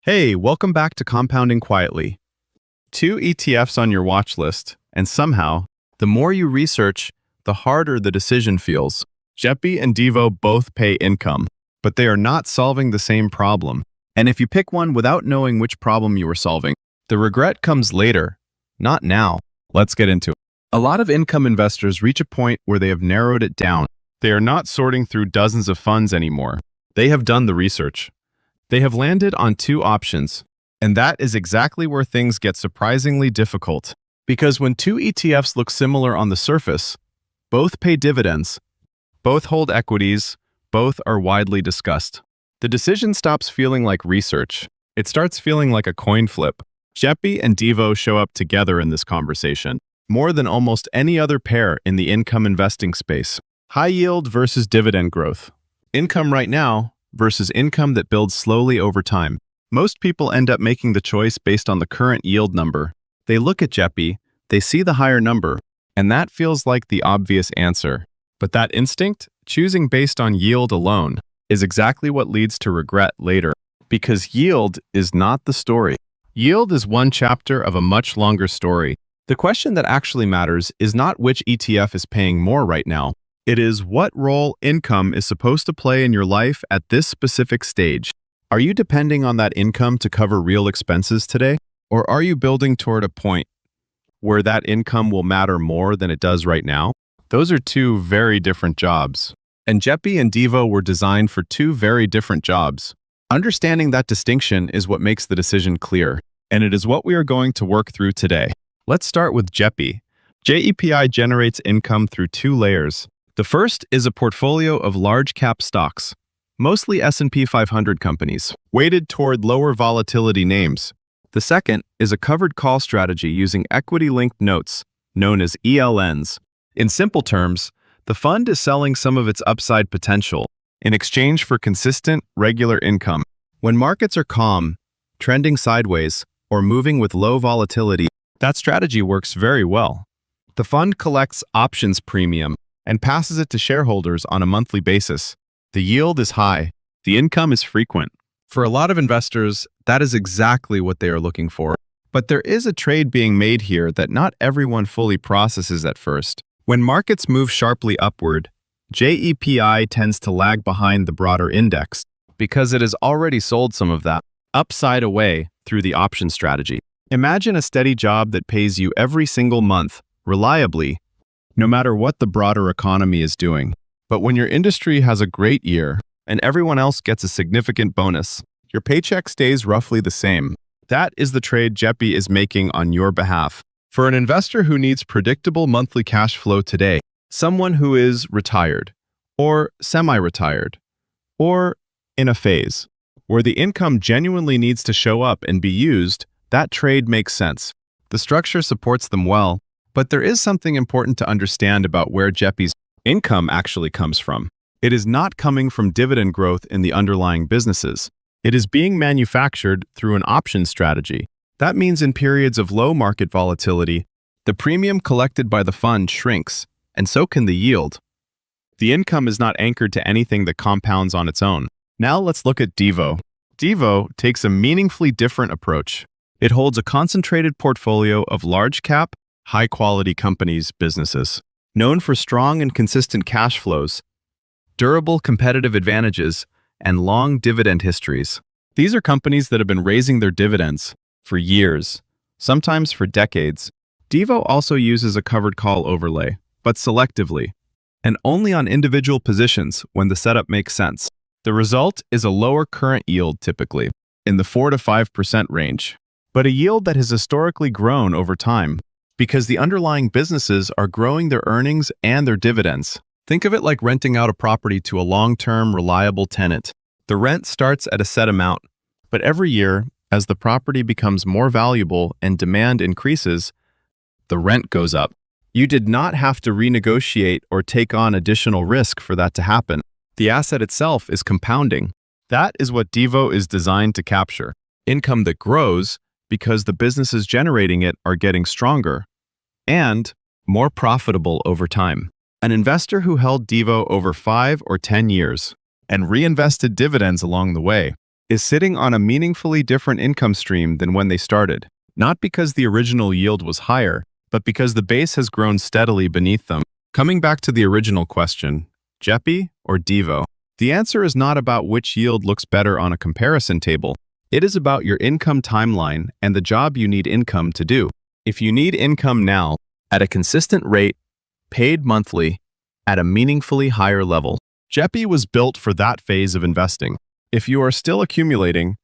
Hey, welcome back to Compounding Quietly. Two ETFs on your watch list, and somehow, the more you research, the harder the decision feels. JEPI and DIVO both pay income, but they are not solving the same problem. And if you pick one without knowing which problem you are solving, the regret comes later, not now. Let's get into it. A lot of income investors reach a point where they have narrowed it down. They are not sorting through dozens of funds anymore. They have done the research. They have landed on two options, and that is exactly where things get surprisingly difficult. Because when two ETFs look similar on the surface, both pay dividends, both hold equities, both are widely discussed. The decision stops feeling like research. It starts feeling like a coin flip. JEPI and DIVO show up together in this conversation, more than almost any other pair in the income investing space. High yield versus dividend growth. Income right now versus income that builds slowly over time. Most people end up making the choice based on the current yield number. They look at JEPI, they see the higher number, and that feels like the obvious answer. But that instinct, choosing based on yield alone, is exactly what leads to regret later. Because yield is not the story. Yield is one chapter of a much longer story. The question that actually matters is not which ETF is paying more right now. It is what role income is supposed to play in your life at this specific stage. Are you depending on that income to cover real expenses today? Or are you building toward a point where that income will matter more than it does right now? Those are two very different jobs. And JEPI and DIVO were designed for two very different jobs. Understanding that distinction is what makes the decision clear, and it is what we are going to work through today. Let's start with JEPI. JEPI generates income through two layers. The first is a portfolio of large-cap stocks, mostly S&P 500 companies, weighted toward lower volatility names. The second is a covered call strategy using equity-linked notes, known as ELNs. In simple terms, the fund is selling some of its upside potential in exchange for consistent, regular income. When markets are calm, trending sideways, or moving with low volatility, that strategy works very well. The fund collects options premium and passes it to shareholders on a monthly basis. The yield is high. The income is frequent. For a lot of investors, that is exactly what they are looking for. But there is a trade being made here that not everyone fully processes at first. When markets move sharply upward, JEPI tends to lag behind the broader index because it has already sold some of that upside away through the option strategy. Imagine a steady job that pays you every single month, reliably, no matter what the broader economy is doing. But when your industry has a great year and everyone else gets a significant bonus, your paycheck stays roughly the same. That is the trade JEPI is making on your behalf. For an investor who needs predictable monthly cash flow today, someone who is retired, or semi-retired, or in a phase where the income genuinely needs to show up and be used, that trade makes sense. The structure supports them well, but there is something important to understand about where JEPI's income actually comes from. It is not coming from dividend growth in the underlying businesses. It is being manufactured through an option strategy. That means in periods of low market volatility, the premium collected by the fund shrinks, and so can the yield. The income is not anchored to anything that compounds on its own. Now let's look at DIVO. DIVO takes a meaningfully different approach. It holds a concentrated portfolio of large-cap, high-quality companies' businesses, known for strong and consistent cash flows, durable competitive advantages, and long dividend histories. These are companies that have been raising their dividends for years, sometimes for decades. DIVO also uses a covered call overlay, but selectively, and only on individual positions when the setup makes sense. The result is a lower current yield typically, in the 4 to 5% range, but a yield that has historically grown over time, because the underlying businesses are growing their earnings and their dividends. Think of it like renting out a property to a long-term, reliable tenant. The rent starts at a set amount, but every year, as the property becomes more valuable and demand increases, the rent goes up. You did not have to renegotiate or take on additional risk for that to happen. The asset itself is compounding. That is what DIVO is designed to capture. Income that grows because the businesses generating it are getting stronger and more profitable over time. An investor who held DIVO over 5 or 10 years and reinvested dividends along the way is sitting on a meaningfully different income stream than when they started, not because the original yield was higher, but because the base has grown steadily beneath them. Coming back to the original question, JEPI or DIVO? The answer is not about which yield looks better on a comparison table. It is about your income timeline and the job you need income to do. If you need income now, at a consistent rate, paid monthly, at a meaningfully higher level, JEPI was built for that phase of investing. If you are still accumulating,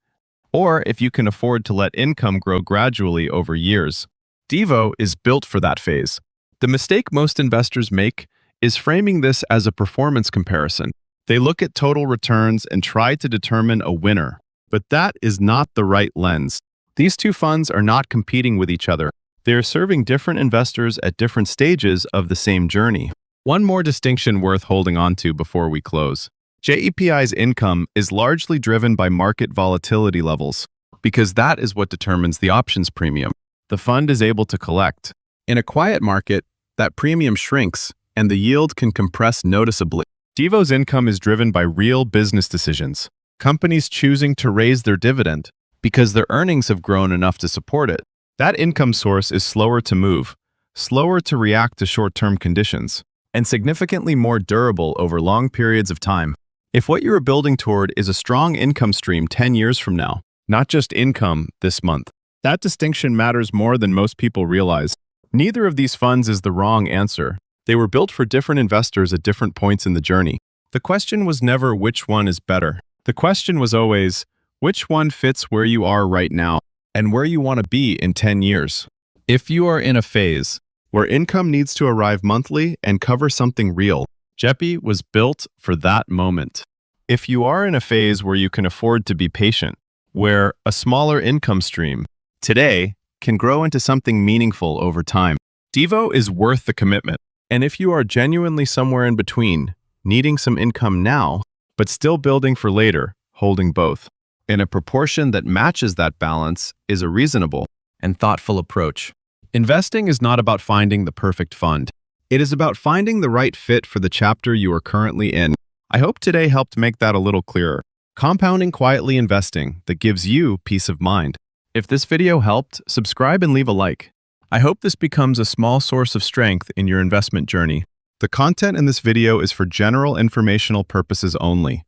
or if you can afford to let income grow gradually over years, DIVO is built for that phase. The mistake most investors make is framing this as a performance comparison. They look at total returns and try to determine a winner, but that is not the right lens. These two funds are not competing with each other. They are serving different investors at different stages of the same journey. One more distinction worth holding on to before we close. JEPI's income is largely driven by market volatility levels, because that is what determines the options premium the fund is able to collect. In a quiet market, that premium shrinks, and the yield can compress noticeably. DIVO's income is driven by real business decisions, companies choosing to raise their dividend because their earnings have grown enough to support it. That income source is slower to move, slower to react to short-term conditions, and significantly more durable over long periods of time. If what you are building toward is a strong income stream 10 years from now, not just income this month, that distinction matters more than most people realize. Neither of these funds is the wrong answer. They were built for different investors at different points in the journey. The question was never which one is better. The question was always, which one fits where you are right now and where you want to be in 10 years. If you are in a phase where income needs to arrive monthly and cover something real, JEPI was built for that moment. If you are in a phase where you can afford to be patient, where a smaller income stream today can grow into something meaningful over time, DIVO is worth the commitment. And if you are genuinely somewhere in between, needing some income now, but still building for later, holding both, in a proportion that matches that balance is a reasonable and thoughtful approach. Investing is not about finding the perfect fund. It is about finding the right fit for the chapter you are currently in. I hope today helped make that a little clearer. Compounding quietly investing that gives you peace of mind. If this video helped, subscribe and leave a like. I hope this becomes a small source of strength in your investment journey. The content in this video is for general informational purposes only.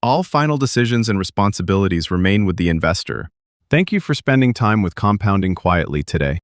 All final decisions and responsibilities remain with the investor. Thank you for spending time with Compounding Quietly today.